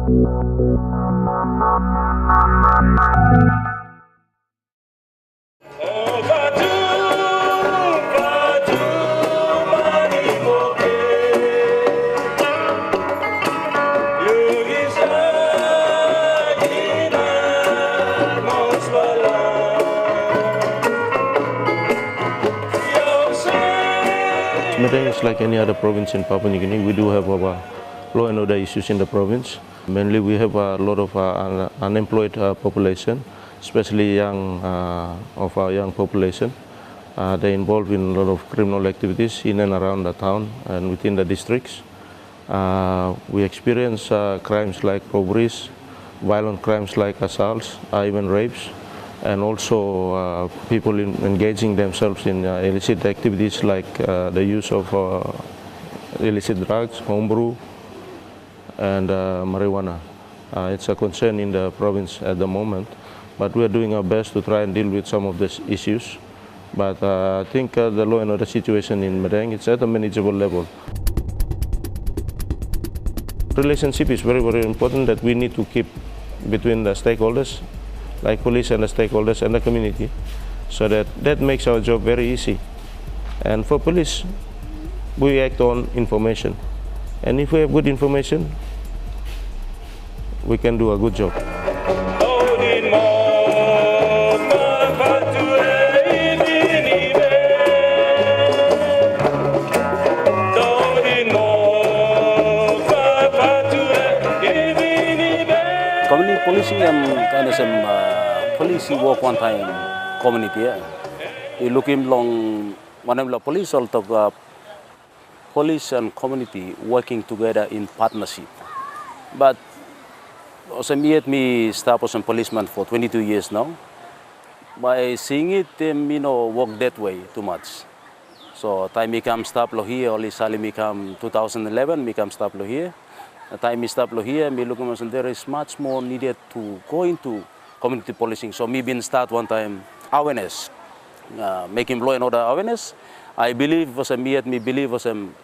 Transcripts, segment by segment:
Madang is like any other province in Papua New Guinea. We do have our law and order issues in the province. Mainly we have a lot of unemployed population, especially young of our young population. They're involved in a lot of criminal activities in and around the town and within the districts. We experience crimes like robberies, violent crimes like assaults, even rapes, and also people engaging themselves in illicit activities like the use of illicit drugs, homebrew, and marijuana. It's a concern in the province at the moment, but we are doing our best to try and deal with some of these issues. But I think the law and order situation in Madang is at a manageable level. Relationship is very, very important that we need to keep between the stakeholders, like police and the stakeholders and the community, so that makes our job very easy. And for police, we act on information. And if we have good information, we can do a good job. Community policing kind of some police work one time community. You look him long one of the police all talk police and community working together in partnership. But also me start as a policeman for 22 years now. By seeing it, work that way too much. So time me come stop here, only sali me come 2011, me come stop here. The time we stop here, me look at there is much more needed to go into community policing. So me been start one time awareness, making law and order awareness. I believe me believe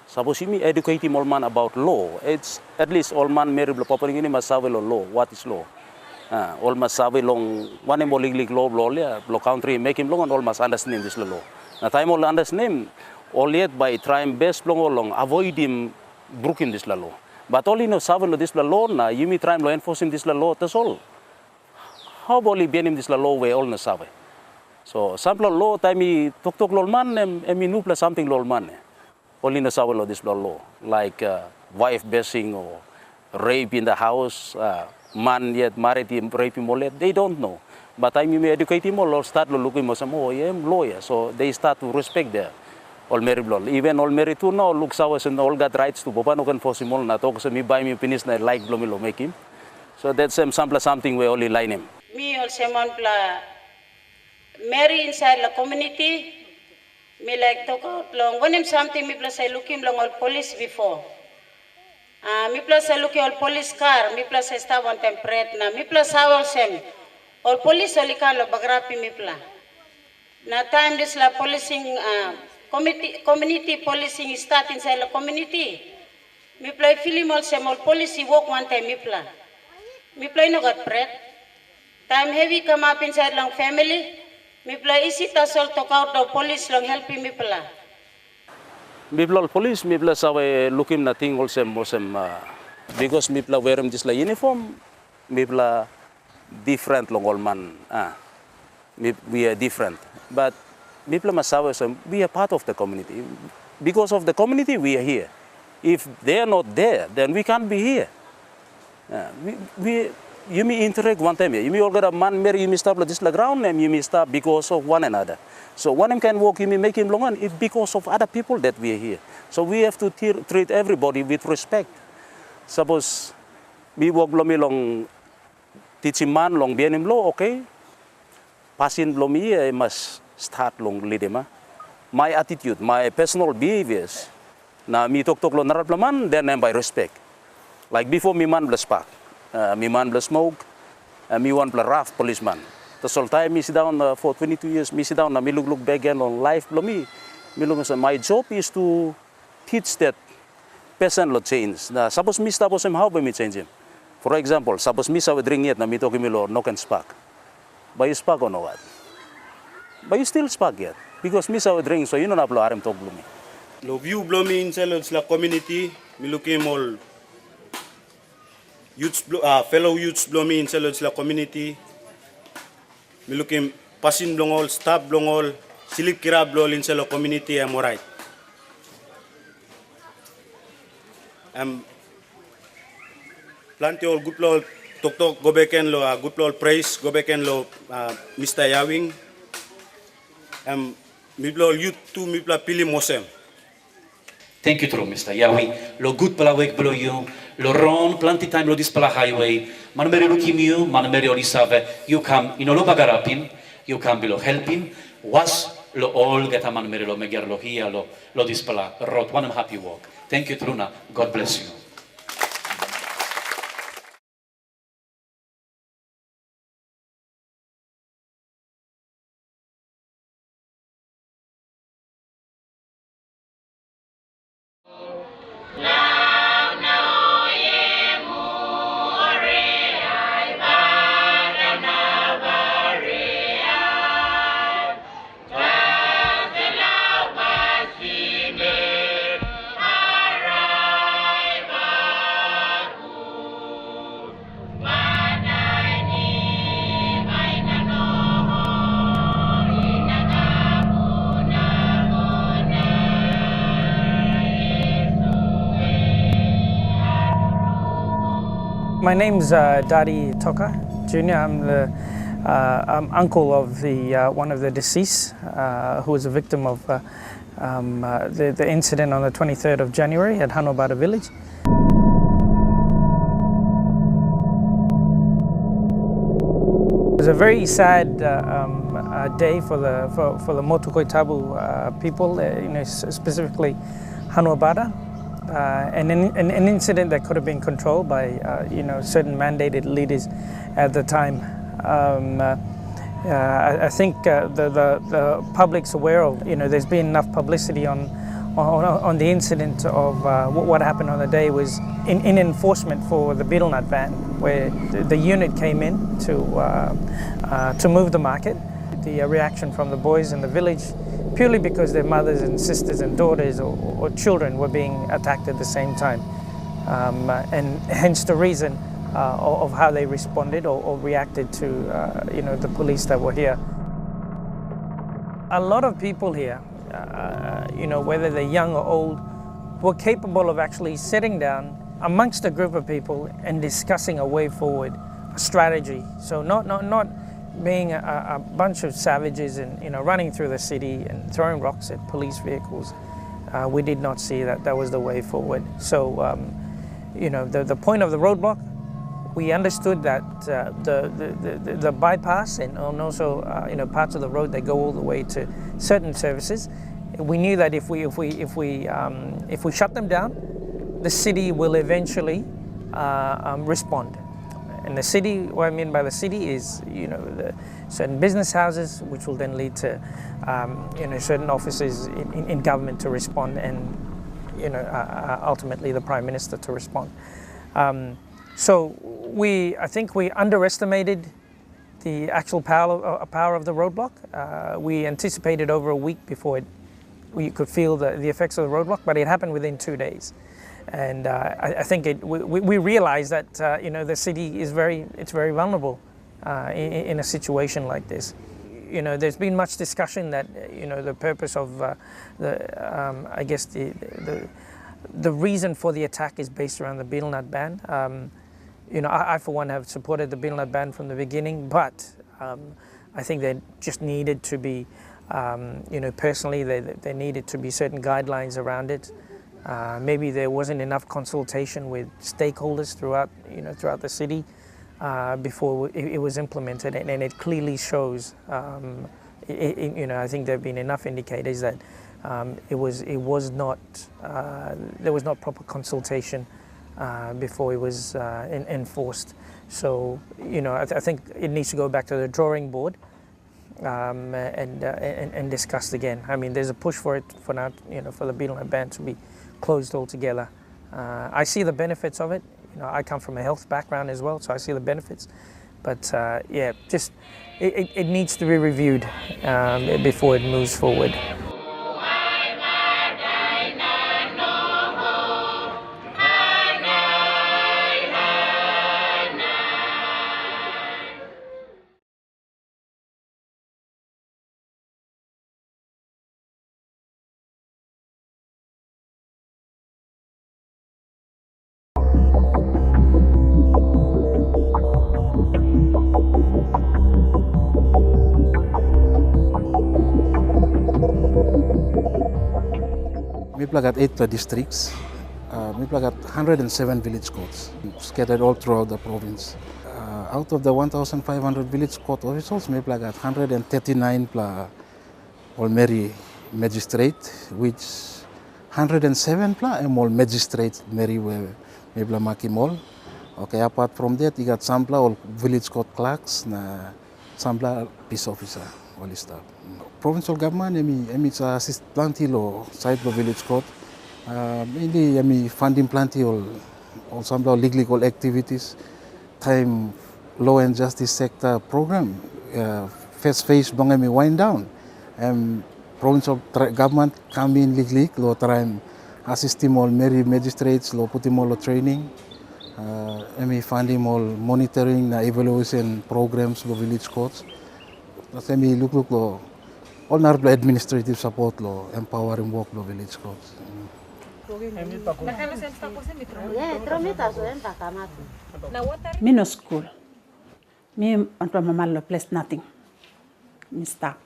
suppose me educate all man about law. It's at least all man married Papua New Guinea must have law. What is law? All must have long one more legal law country make him long and all must understand this law. Now time all understand all yet by trying best long avoid him breaking this law. But all saving this law na you may try and enforcing this law that's all. How about you be this law way all na save? So sample law time me talk law man me nupla something law man. Only na saving this law like wife bashing or rape in the house, man yet married him rape him all that they don't know. But time you may educate him all start looking for some lawyer, so they start to respect there. All married law. Even all married too now looks ours and all got rights to Papa no can force him all na talk so me buy me finish na like blomilo make him. So that's something we only line him. Me also pla marry inside the community. Me like talk out long. When him something me plus I look him long all police before. Me plus I look all police car. Me plus I start one time na. Me plus how all police only kalo bagrapi me pla. Na time this la policing community policing start inside the community. Me play film also all policy work one time me play. Me play no got bread. Time heavy come up inside long family. Me play easy tasol talk out the police long helping me play. Me play police me play sawe looking nothing also because me play wearing this like uniform. Me play different long all man. We are different, but people we are part of the community. Because of the community, we are here. If they are not there, then we can't be here. You may interact one time. You may all get a man marry, you may stop like this the ground, and you may stop because of one another. So one of them can walk, you may make him long, and it's because of other people that we are here. So we have to treat everybody with respect. Suppose we walk long, teaching man long, be him low, okay? Passing long, I must start long lidima. My attitude, my personal behaviors. Na me talk lo naraplaman, then I'm by respect. Like before me man bless park, me man bless smoke, me one bless rough policeman. The whole time me sit down for 22 years, me sit down na me look back again on life. Me look my job is to teach that person lo change. Na suppose me stop him how by me change him. For example, suppose misa with ring yet na mito kimilo no can spark. But you spark or no what? But you still spark yet. Because misa with ring so you know na plo arem to gloomy. Lo view blomi in la community, mi lukim all youths, fellow youths blomi in la community. Mi lukim pasin blongol, staff blongol, silip kira blol in la community am alright. Plenty all good lol tok go back and lo good lol praise go back and lo Mr. Yawing. Mi blol youth tu mi bla pili mosem. Thank you, true, Mr. Yawing. Lo good pala wake below you. Lo ron plenty time lo this pala highway. Manmeri lukim you, manmeri olisave. You come in olo bagarapin. You come below helping. Was lo all get a manmeri lo megar lo here lo this pala road. One happy walk. Thank you, Truna. God bless you. My name's Dadi Toka Jr. I'm the uncle of the one of the deceased who was a victim of the incident on the 23rd of January at Hanuabada Village. It was a very sad day for the Motu Koitabu people, specifically Hanuabada. An incident that could have been controlled by certain mandated leaders at the time. I think the public's aware of, there's been enough publicity on the incident of what happened on the day was in enforcement for the betel nut ban, where the unit came in to move the market. The reaction from the boys in the village, purely because their mothers and sisters and daughters or children were being attacked at the same time. And hence the reason of how they responded or reacted to the police that were here. A lot of people here, whether they're young or old, were capable of actually sitting down amongst a group of people and discussing a way forward, a strategy. So not being a bunch of savages and running through the city and throwing rocks at police vehicles. We did not see that was the way forward. So the point of the roadblock, we understood that the bypass and also parts of the road that go all the way to certain services, we knew that if we shut them down, the city will eventually respond. And the city, what I mean by the city is, the certain business houses, which will then lead to, certain offices in government to respond, and, ultimately the Prime Minister to respond. So I think we underestimated the actual power of the roadblock. We anticipated over a week before we could feel the effects of the roadblock, but it happened within 2 days. And I think we realized that the city is very vulnerable in a situation like this. There's been much discussion that the purpose of the reason for the attack is based around the betel nut ban. I for one have supported the betel nut ban from the beginning, but I think there just needed to be, personally, there needed to be certain guidelines around it. Maybe there wasn't enough consultation with stakeholders throughout the city before it was implemented, and it clearly shows. I think there have been enough indicators that there was not proper consultation before it was enforced. So I think it needs to go back to the drawing board and discussed again. I mean, there's a push for it for now, for the betel nut ban to be closed altogether. I see the benefits of it. I come from a health background as well, so I see the benefits. But yeah, just it needs to be reviewed before it moves forward. We got 8 districts. We got 107 village courts scattered all throughout the province. Out of the 1,500 village court officials, we got 139 all Mary magistrate, which 107 all magistrate Mary Mebla Makimol. Okay, apart from that, we got some all village court clerks, some peace officer, all this stuff. Provincial government, it's assist plenty lo side lo village court. Mainly, funding plenty all some legal activities. Time law and justice sector program. First phase bang wind down. Provincial government come in legally lo try assist him all Mary magistrates lo put him all training. Funding all monitoring na evaluation programs lo village courts. That's look lo all narlo administrative support lo empowering work lo village courts. Me no school. Me on my lo place nothing. Me stop.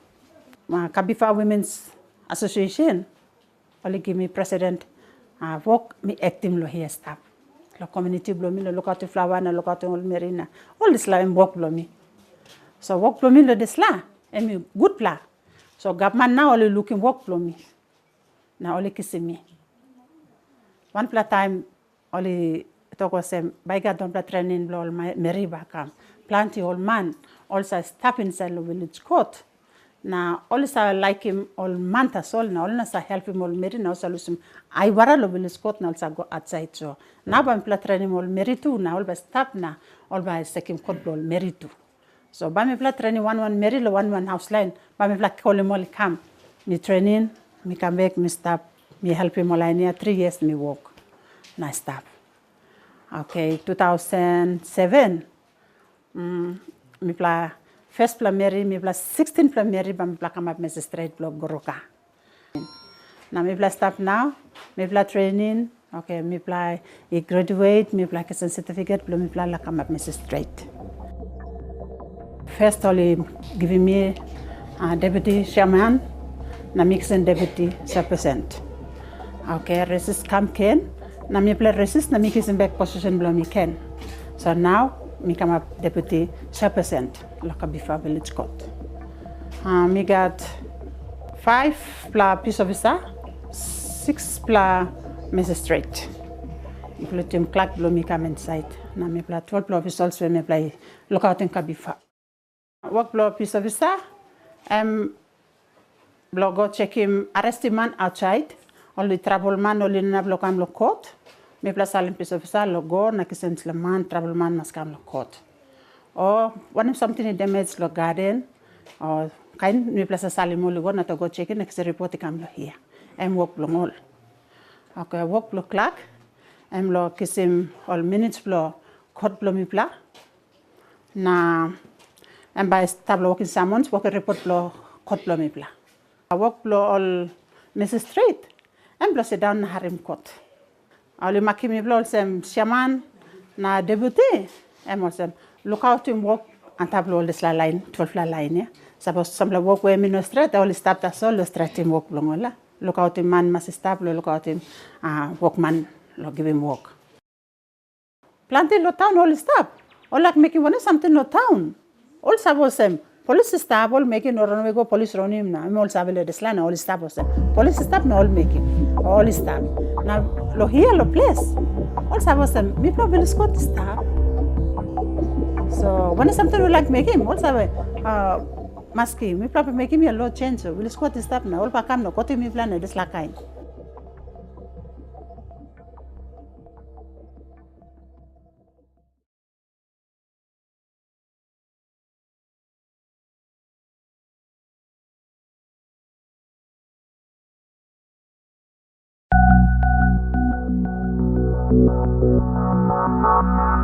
Kabifa Women's Association only give me president work me acting lo here stop. Lo community blow me lo look out to flower na look out to all marina. All this la work blow me. So work blow me lo this la me good pla. So government now only looking work blow me. Now only kissing me. One pla time only talk was by God don't training blow my Mary back plenty old man also stop inside the village court. Now also like him all manta sol now also help him all Mary now solution I wara lo village court now also go outside so now I'm pla training all Mary too now all by stop na all by second court blow Mary too. So by me pla training one Mary lo one house line by me pla call him all come me training me come back me stop me help him all in 3 years me work na stop. Okay 2007 me pla first pla Mary me pla 16 pla Mary ba me pla come up Magistrate block Goroka. Now me pla stop now me pla training okay me pla graduate me pla get certificate me pla la come up Magistrate. First only giving me deputy chairman na mixing deputy chairperson. Okay resist come Ken na me pla resist na me kissing back position blow me Ken. So now me come up deputy chairperson Lokabifa village court. Me got 5 pla peace officer, 6 pla magistrate. Including clerk blow me come inside. Na me pla 12 pla officers when me play look out in Kabifa. Work blow peace officer, blow go check him arrest him man outside. Only trouble man only na blow come lo court. Me pla salim peace officer lo go na kisen man trouble man must come lo court. Or when something damage lo garden or kind me place salim lo go na to go check in next report come lo here. Work lo all. Okay work lo clerk. Lo kisim all minutes lo court lo me pla. Na by table working summons work report lo court lo me pla. Work lo all magistrate. Lo sit down na harim court. Only makimi blow sem shaman na deputy. Also look out in work and table all this line 12 line yeah. Suppose some work where ministrate all stop that all straight in work longola. Look out in man must stop look out in workman lo give him work. Planting lo town all stop. All like making one something lo town. All suppose them police stop all making or run go police run him na. I'm all savile this line all stop us. Police stop no all making. All stop. Now lo here lo place. All suppose them me probably squad stop. So when something we like make him also maski me probably make him a low change so will squat stop na all pa kam no kote me plan this la kind. you.